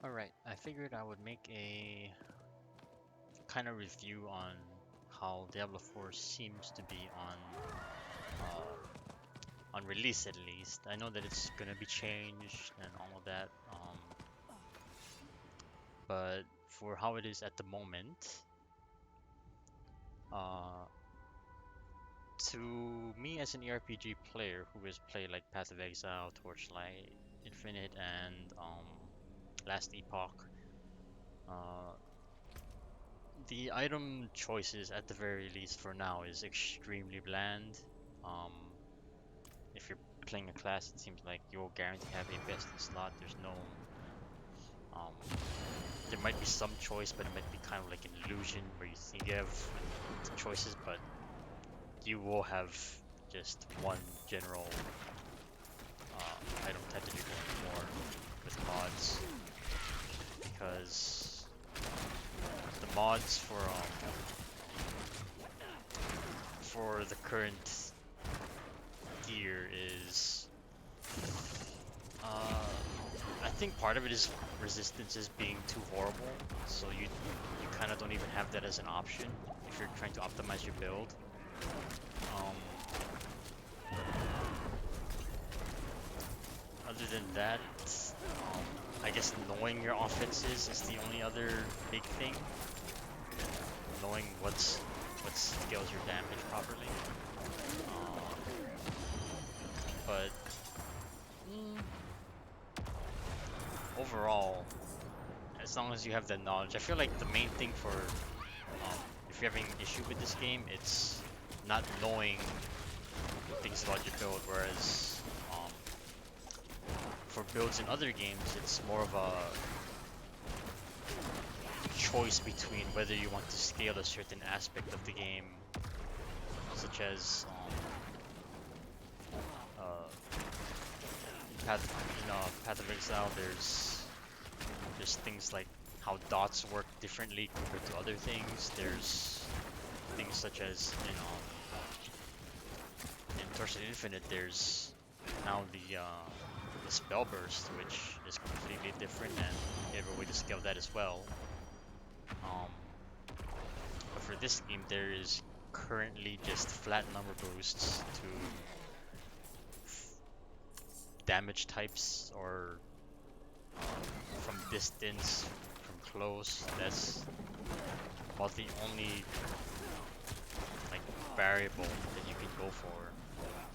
Alright, I figured I would make a kind of review on how Diablo 4 seems to be on release at least. I know that it's gonna be changed and all of that, but for how it is at the moment, uh, to me as an RPG player who has played like Path of Exile, Torchlight, Infinite, and Last Epoch, uh, the item choices at the very least for now is extremely bland. Um, if you're playing a class, it seems like you'll guarantee have a bested slot. There's no, um, there might be some choice, but it might be kind of like an illusion where you think you have the choices, but you will have just one general item type that you're going for with mods, because the mods for the current gear is uh, I think part of it is resistances being too horrible, so you kind of don't even have that as an option if you're trying to optimize your build. Um, Other than that, um, I guess knowing your offenses is the only other big thing. Knowing what scales your damage properly. Um, but overall, as long as you have that knowledge, I feel like the main thing for if you're having an issue with this game, it's not knowing things about your build. Whereas for builds in other games, it's more of a choice between whether you want to scale a certain aspect of the game, such as Path of Exile. There's things like how dots work differently compared to other things. There's things such as in Torchlight Infinite, there's now the spell burst, which is completely different, and you have a way to scale that as well. Um, but for this game, there is currently just flat number boosts to damage types or from distance, from close. That's about the only like variable that you can go for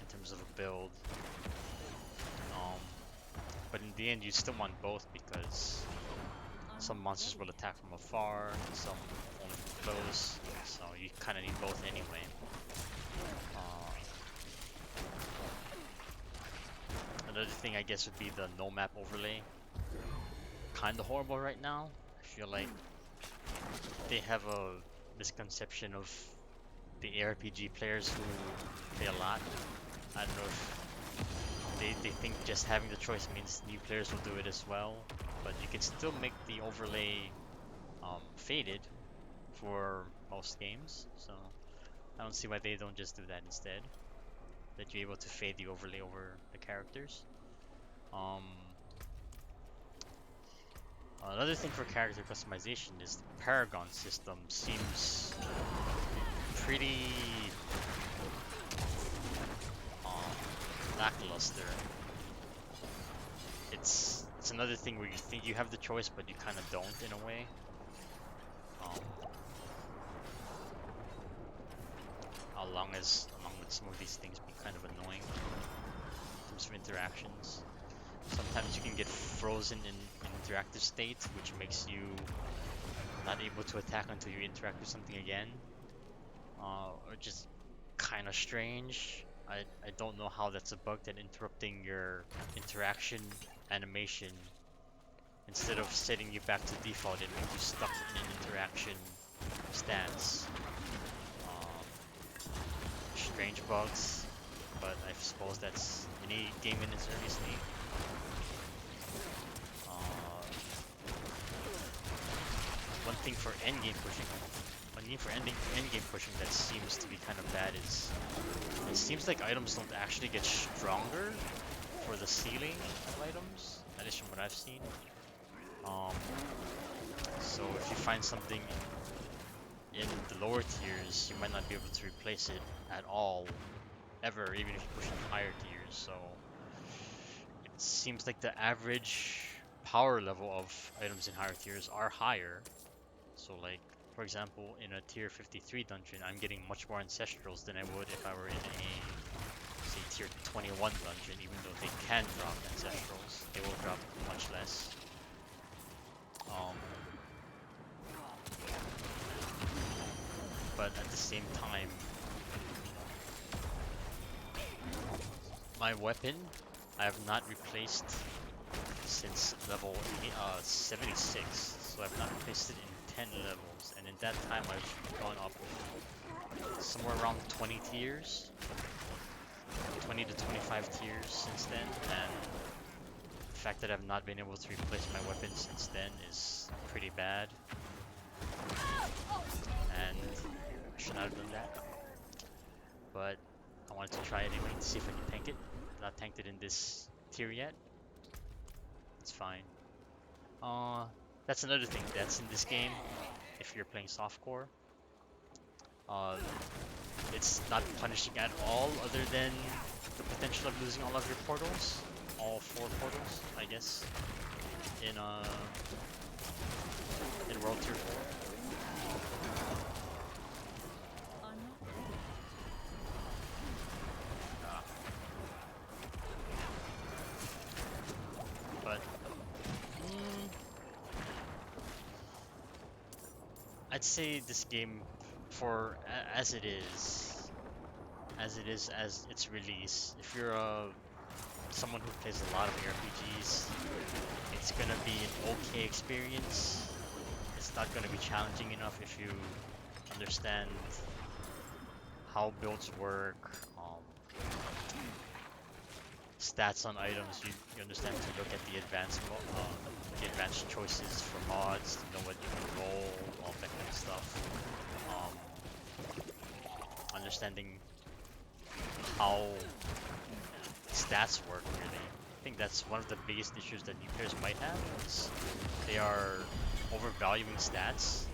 in terms of a build. Um, but in the end, you still want both because some monsters will attack from afar, some only from close, so you kind of need both anyway. Uh, Another thing I guess would be the no map overlay. Kind of horrible right now. I feel like they have a misconception of the ARPG players who play a lot. I don't know if they think just having the choice means new players will do it as well, but you can still make the overlay faded for most games, so I don't see why they don't just do that instead. That you're able to fade the overlay over the characters. Um, Another thing for character customization is the Paragon system seems pretty lackluster. It's another thing where you think you have the choice, but you kind of don't in a way. Um, along with some of these things being kind of annoying in terms of interactions. Sometimes you can get frozen in interactive state, which makes you not able to attack until you interact with something again, which is kind of strange. I don't know how that's a bug that interrupting your interaction animation instead of setting you back to default and make you stuck in an interaction stance. Strange bugs, but I suppose that's any game in its early state. One thing for endgame pushing that seems to be kind of bad is it seems like items don't actually get stronger for the ceiling of items, at least from what I've seen. Um, so if you find something in the lower tiers, you might not be able to replace it at all, ever, even if you push in higher tiers. So it seems like the average power level of items in higher tiers are higher. So like, for example, in a tier 53 dungeon, I'm getting much more ancestrals than I would if I were in a, say, tier 21 dungeon, even though they can drop ancestrals. They will drop much less. Um, but at the same time, my weapon I have not replaced since level 76, so I've not replaced it in 10 levels, and in that time I've gone up somewhere around 20 tiers, 20 to 25 tiers since then, and the fact that I've not been able to replace my weapon since then is pretty bad, and I should not have done that, but I wanted to try it anyway to see if I can tank it. Not tanked it in this tier yet. It's fine. Uh, that's another thing that's in this game. If you're playing softcore, uh, it's not punishing at all, other than the potential of losing all of your portals, all 4 portals, I guess, in World Tier 4. Uh, but I'd say this game, for as it is as its release, if you're someone who plays a lot of RPGs, it's gonna be an okay experience. It's not gonna be challenging enough if you understand how builds work, stats on items. You understand to look at the advanced choices for mods, to know what you can roll, all that kind of stuff. Understanding how stats work, really. I think that's one of the biggest issues that new players might have, is they are overvaluing stats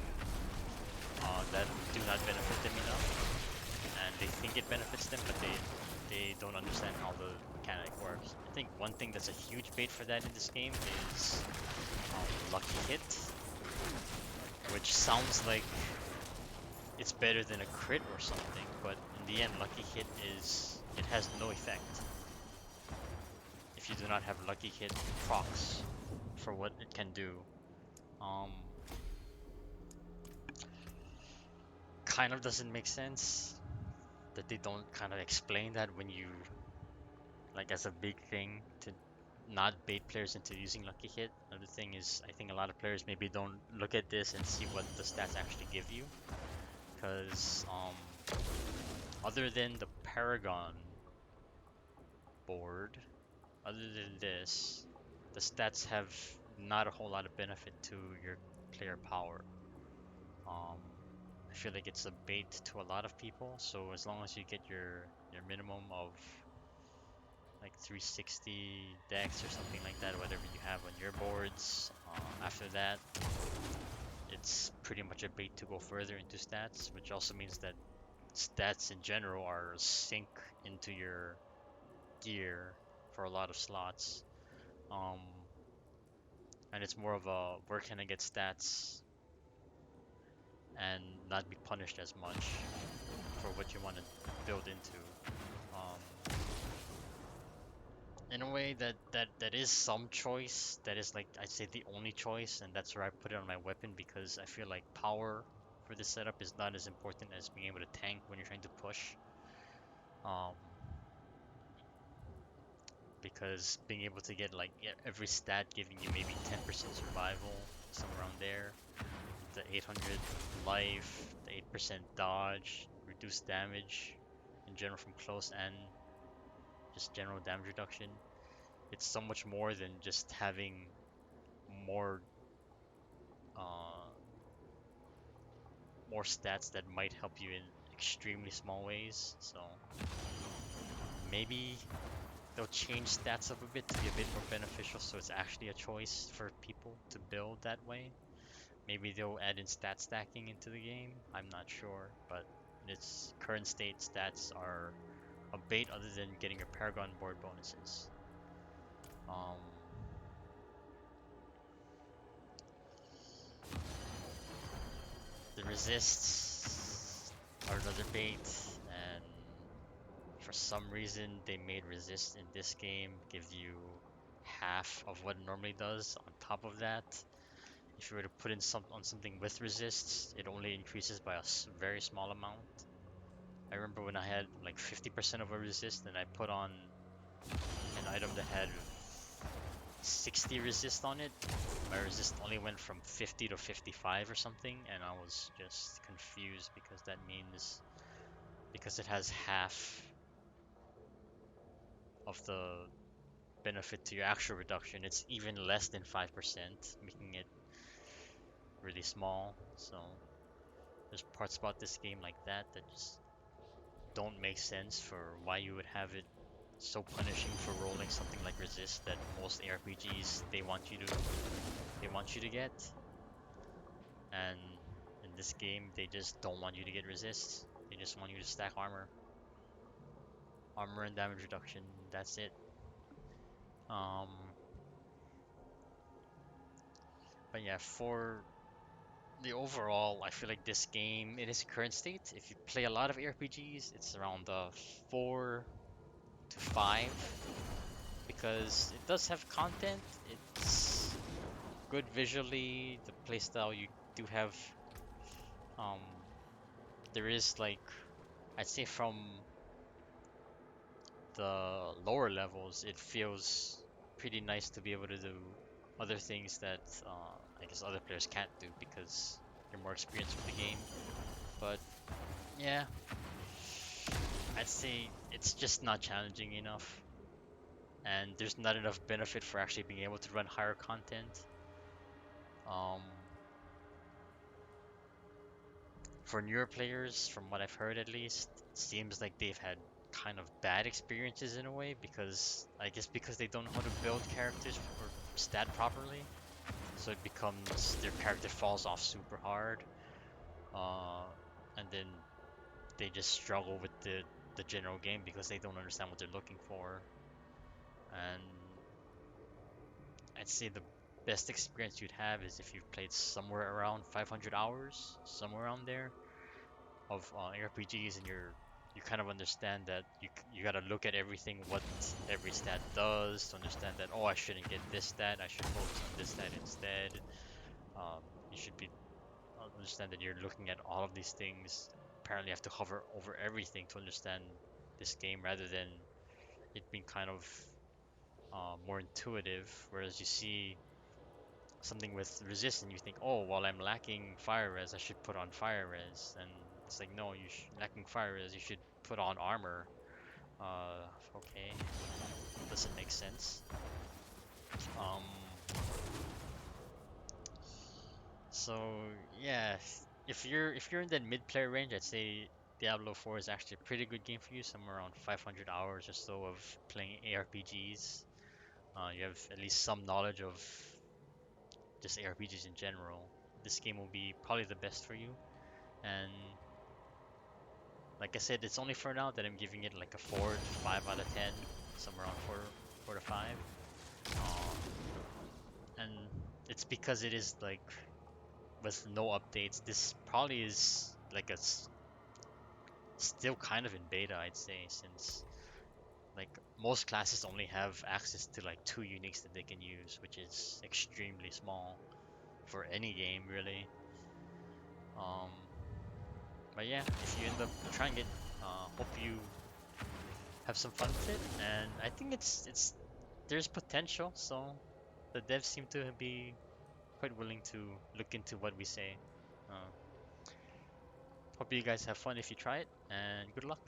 that do not benefit them enough, and they think it benefits them, but they don't understand how the mechanic works. I think one thing that's a huge bait for that in this game is Lucky Hit, which sounds like it's better than a crit or something, but in the end, Lucky Hit it has no effect if you do not have Lucky Hit procs for what it can do. Um, Kind of doesn't make sense that they don't kind of explain that when you, like, as a big thing to not bait players into using Lucky Hit. Another thing is, I think a lot of players maybe don't look at this and see what the stats actually give you, because other than the Paragon board, other than this, the stats have not a whole lot of benefit to your player power. Um, I feel like it's a bait to a lot of people. So as long as you get your minimum of like 360 decks or something like that, whatever you have on your boards, after that, it's pretty much a bait to go further into stats, which also means that stats in general are sync into your gear for a lot of slots. Um, and it's more of a, where can I get stats and not be punished as much for what you want to build into. Um, in a way that is some choice. That is, like, I'd say the only choice, and that's where I put it on my weapon, because I feel like power for this setup is not as important as being able to tank when you're trying to push. Um, because being able to get like every stat giving you maybe 10% survival, somewhere around there, the 800 life, the 8% dodge, reduced damage in general from close, and just general damage reduction. It's so much more than just having more uh, more stats that might help you in extremely small ways. So maybe they'll change stats up a bit to be a bit more beneficial, so it's actually a choice for people to build that way. Maybe they'll add in stat stacking into the game. I'm not sure, but in its current state, stats are a bait other than getting your Paragon board bonuses. Um, the resists are another bait, and for some reason they made resist in this game give you half of what it normally does on top of that. If you were to put in something with resists, it only increases by a very small amount. I remember when I had like 50% of a resist and I put on an item that had 60 resist on it, my resist only went from 50 to 55 or something, and I was just confused because that means because it has half of the benefit to your actual reduction, it's even less than 5%, making it really small. So there's parts about this game like that that just don't make sense for why you would have it so punishing for rolling something like resist that most ARPGs they want you to get, and in this game they just don't want you to get resist. They just want you to stack armor and damage reduction. That's it. Um, but yeah, for the overall, I feel like this game in its current state, if you play a lot of ARPGs, it's around the 4 to 5 because it does have content. It's good visually. The playstyle you do have, um, there is like I'd say from the lower levels, it feels pretty nice to be able to do other things that I guess other players can't do because you're more experienced with the game. But yeah, I'd say it's just not challenging enough, and there's not enough benefit for actually being able to run higher content. Um, for newer players, from what I've heard at least, it seems like they've had kind of bad experiences in a way because I guess because they don't know how to build characters or stat properly, so it becomes their character falls off super hard, uh, and then they just struggle with the general game because they don't understand what they're looking for. And I'd say the best experience you'd have is if you've played somewhere around 500 hours, somewhere around there, of RPGs, and you kind of understand that you gotta look at everything, what every stat does, to understand that, oh, I shouldn't get this stat, I should focus on this stat instead. You should be understand that you're looking at all of these things. Apparently, you have to hover over everything to understand this game, rather than it being kind of more intuitive. Whereas you see something with resist and you think, oh, while I'm lacking fire res, I should put on fire res, and it's like, no, lacking fire res, you should put on armor. Okay, doesn't make sense. Um, so yeah, if you're in that mid player range, I'd say Diablo 4 is actually a pretty good game for you, somewhere around 500 hours or so of playing ARPGs. You have at least some knowledge of just ARPGs in general. This game will be probably the best for you. And like I said, it's only for now that I'm giving it like a 4 to 5 out of 10, somewhere around 4 to 5. Um, and it's because it is like with no updates. This probably is like still kind of in beta, I'd say, since like most classes only have access to like 2 uniques that they can use, which is extremely small for any game really. Um, but yeah, if you end up trying it, hope you have some fun with it. And I think it's there's potential, so the devs seem to be quite willing to look into what we say. Uh, hope you guys have fun if you try it, and good luck.